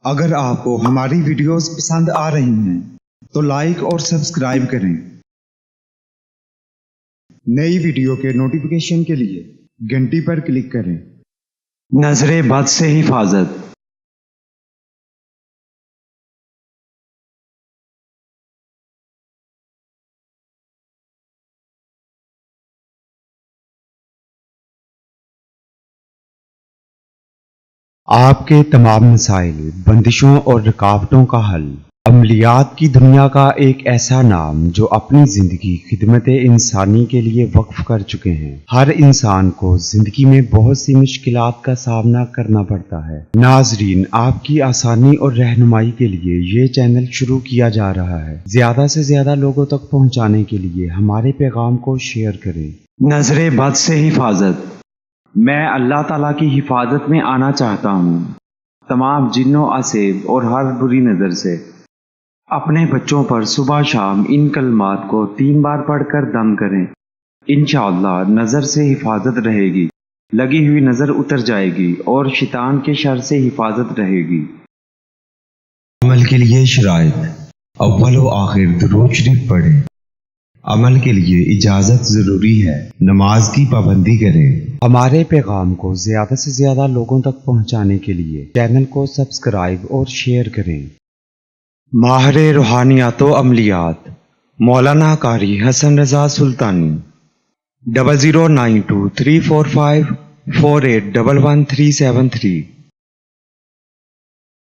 اگر آپ کو ہماری ویڈیوز پسند آ رہی ہیں تو لائک اور سبسکرائب کریں۔ نئی ویڈیو کے نوٹیفیکیشن کے لیے گھنٹی پر کلک کریں۔ نظر بد سے حفاظت۔ آپ کے تمام مسائل، بندشوں اور رکاوٹوں کا حل۔ عملیات کی دنیا کا ایک ایسا نام جو اپنی زندگی خدمت انسانی کے لیے وقف کر چکے ہیں۔ ہر انسان کو زندگی میں بہت سی مشکلات کا سامنا کرنا پڑتا ہے۔ ناظرین، آپ کی آسانی اور رہنمائی کے لیے یہ چینل شروع کیا جا رہا ہے۔ زیادہ سے زیادہ لوگوں تک پہنچانے کے لیے ہمارے پیغام کو شیئر کریں۔ نظر بد سے حفاظت۔ میں اللہ تعالیٰ کی حفاظت میں آنا چاہتا ہوں، تمام جنوں، عصیب اور ہر بری نظر سے۔ اپنے بچوں پر صبح شام ان کلمات کو 3 بار پڑھ کر دم کریں۔ انشاءاللہ نظر سے حفاظت رہے گی، لگی ہوئی نظر اتر جائے گی اور شیطان کے شر سے حفاظت رہے گی۔ عمل کے لیے شرائط۔ اول و آخر درود شریف پڑھیں۔ عمل کے لیے اجازت ضروری ہے، نماز کی پابندی کریں۔ ہمارے پیغام کو زیادہ سے زیادہ لوگوں تک پہنچانے کے لیے چینل کو سبسکرائب اور شیئر کریں۔ ماہر روحانیات و عملیات مولانا قاری حسن رضا سلطانی 00923454811373